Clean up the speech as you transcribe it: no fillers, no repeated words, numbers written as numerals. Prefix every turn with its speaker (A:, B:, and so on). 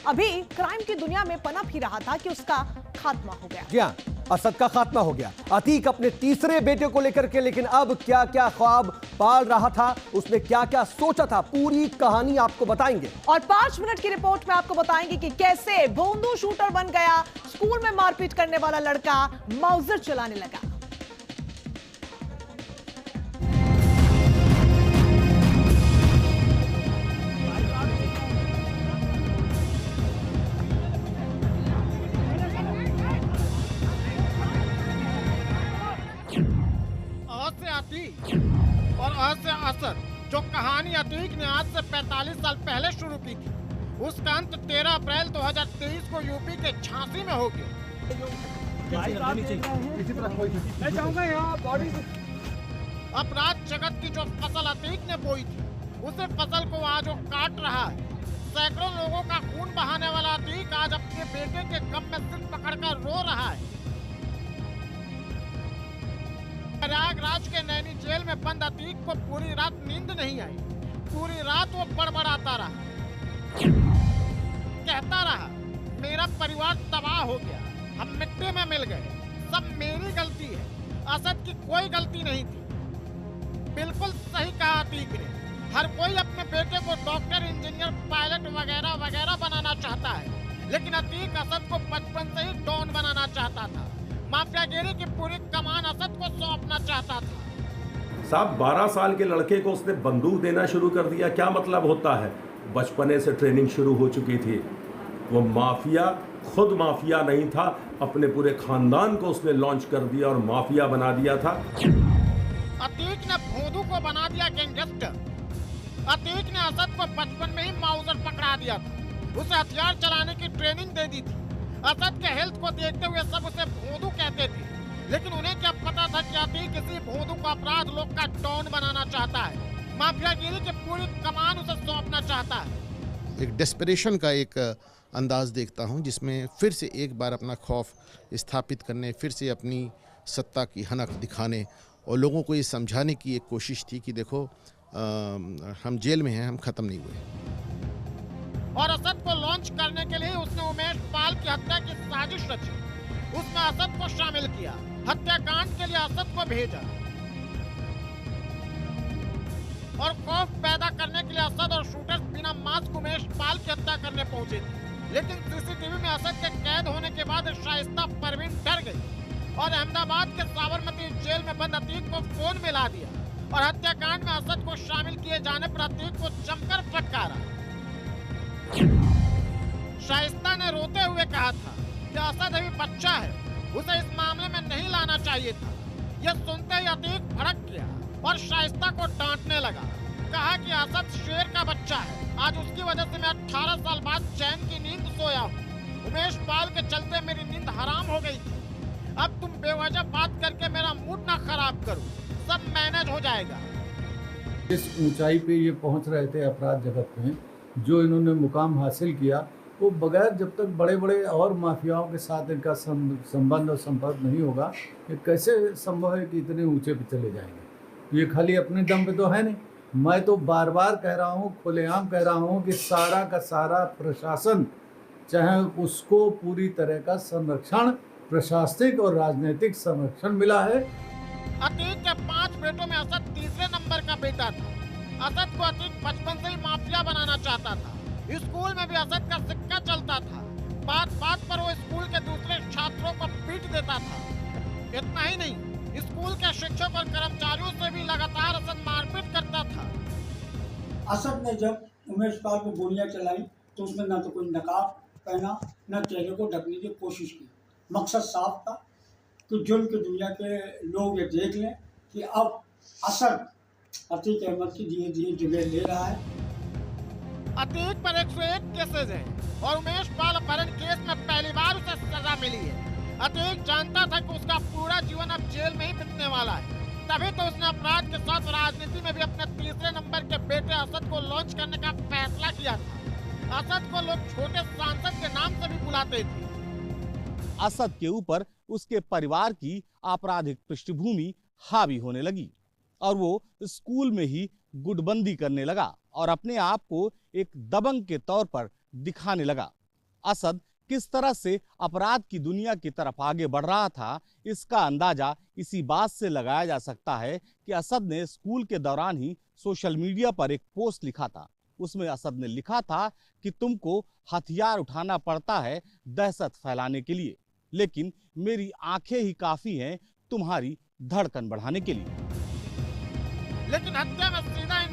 A: अभी क्राइम की दुनिया में पनप ही रहा था कि उसका खात्मा हो गया।
B: जी हाँ, असद का खात्मा हो गया। अतीक अपने तीसरे बेटे को लेकर के, लेकिन अब क्या क्या ख्वाब पाल रहा था, उसने क्या क्या सोचा था, पूरी कहानी आपको बताएंगे।
A: और 5 मिनट की रिपोर्ट में आपको बताएंगे कि कैसे भोंदू शूटर बन गया, स्कूल में मारपीट करने वाला लड़का माउजर चलाने लगा।
C: और आज से असद, जो कहानी अतीक ने आज से 45 साल पहले शुरू की थी, उसका अंत 13 अप्रैल 2023 को यूपी के झांसी में हो गया। अपराध जगत की जो फसल अतीक ने बोई थी, उसे फसल को आज वो काट रहा है। सैकड़ों लोगों का खून बहाने वाला अतीक आज अपने बेटे के गम में सिर पकड़कर रो रहा है। प्रयागराज के नैनी जेल में बंद अतीक को पूरी रात नींद नहीं आई। पूरी रात वो बड़बड़ाता रहा, कहता रहा, मेरा परिवार तबाह हो गया, हम मिट्टी में मिल गए, सब मेरी गलती है, असद की कोई गलती नहीं थी। बिल्कुल सही कहा अतीक ने। हर कोई अपने बेटे को डॉक्टर, इंजीनियर, पायलट वगैरह वगैरह बनाना चाहता है, लेकिन अतीक असद को बचपन से ही डॉन बनाना चाहता था। माफियागिरी की पूरी कमान असद को सौंपना चाहता था।
D: साहब 12 साल के लड़के को उसने बंदूक देना शुरू कर दिया। क्या मतलब होता है? बचपने से ट्रेनिंग शुरू हो चुकी थी। वो माफिया खुद माफिया नहीं था, अपने पूरे खानदान को उसने लॉन्च कर दिया और माफिया बना दिया था।
C: अतीक ने भोंदू को बना दिया गैंगस्टर। अतीक ने असद को बचपन में ही माउजर पकड़ा दिया था, उसे हथियार चलाने की ट्रेनिंग दे दी थी। असद के हेल्थ को देखते हुए सब उसे भोंदू कहते थे, लेकिन उन्हें क्या पता था कि अतीक किसी भोंदू को अपराध लोग का डॉन बनाना चाहता है, माफियागिरी की पूरी कमान उसे सौंपना चाहता है।
E: एक डेस्परेशन का एक अंदाज देखता हूं, जिसमें फिर से एक बार अपना खौफ स्थापित करने, फिर से अपनी सत्ता की हनक दिखाने और लोगों को ये समझाने की एक कोशिश थी कि देखो हम जेल में हैं, हम ख़त्म नहीं हुए।
C: और असद को लॉन्च करने के लिए उसने उमेश पाल की हत्या की साजिश रची। उसने असद को शामिल किया, हत्याकांड के लिए असद को भेजा और खौफ पैदा करने के लिए असद और शूटर्स बिना मास्क उमेश पाल की हत्या करने पहुंचे थे। लेकिन सीसीटीवी में असद के कैद होने के बाद शाइस्ता परवीन डर गई और अहमदाबाद के साबरमती जेल में बंद अतीक को फोन मिला दिया और हत्याकांड में असद को शामिल किए जाने पर अतीक को जमकर फटकारा। शाइस्ता ने रोते हुए कहा था कि असद अभी बच्चा है, उसे इस मामले में नहीं लाना चाहिए था। यह सुनते ही अतीक भड़क गया और शाइस्ता को डांटने लगा। कहा कि असद शेर का बच्चा है, आज उसकी वजह से मैं 18 साल बाद चैन की नींद सोया हूँ। उमेश पाल के चलते मेरी नींद हराम हो गई थी। अब तुम बेवजह बात करके मेरा मूड ना खराब करो, सब मैनेज हो जाएगा।
F: इस ऊंचाई पे ये पहुंच रहे थे अपराध जगत में, जो इन्होंने मुकाम हासिल किया, वो बगैर जब तक बड़े बड़े और माफियाओं के साथ इनका संबंध और संपर्क नहीं होगा, ये कैसे संभव है कि इतने ऊंचे पे चले जाएंगे। ये खाली अपने दम पे तो है नहीं। मैं तो बार बार कह रहा हूँ, खुलेआम कह रहा हूँ कि सारा का सारा प्रशासन, चाहे उसको पूरी तरह का संरक्षण, प्रशासनिक और राजनीतिक संरक्षण मिला है।
C: अतीक के 5 बेटों में असद तीसरे नंबर का बेटा था। असद को अतीक बचपन से ही माफिया बनाना चाहता था। स्कूल में भी असद का सिक्का चलता था। बात बात पर वो स्कूल के दूसरे छात्रों को पीट देता था। इतना ही नहीं, स्कूल के शिक्षक और कर्मचारियों से भी लगातार असद मारपीट करता था।
G: असद ने जब उमेश पाल को गोलियां चलाई तो उसने न तो कोई नकाब पहना, न चेहरे को ढकने की कोशिश की। मकसद साफ था कि जुल्म की दुनिया के लोग ये देख लें कि अब असद अतीक अहमद की धीरे धीरे जगह ले रहा है।
C: अतीक पर 101 केसेज हैं और उमेश पाल अपहरण केस में पहली बार उसे सजा मिली है। अतीक जानता था कि उसका पूरा जीवन अब जेल में ही बीतने वाला है, तभी तो उसने अपराध के साथ राजनीति में भी अपने तीसरे नंबर के बेटे असद को लॉन्च करने का फैसला किया था। असद को लोग छोटे सांसद के नाम से भी बुलाते थे।
H: असद के ऊपर उसके परिवार की आपराधिक पृष्ठभूमि हावी होने लगी और वो स्कूल में ही गुटबंदी करने लगा और अपने आप को एक दबंग के तौर पर दिखाने लगा। असद किस तरह से अपराध की दुनिया की तरफ आगे बढ़ रहा था, इसका अंदाजा इसी बात से लगाया जा सकता है कि असद ने स्कूल के दौरान ही सोशल मीडिया पर एक पोस्ट लिखा था। उसमें असद ने लिखा था कि तुमको हथियार उठाना पड़ता है दहशत फैलाने के लिए, लेकिन मेरी आंखें ही काफी हैं तुम्हारी धड़कन बढ़ाने के लिए।
C: लेकिन हत्या में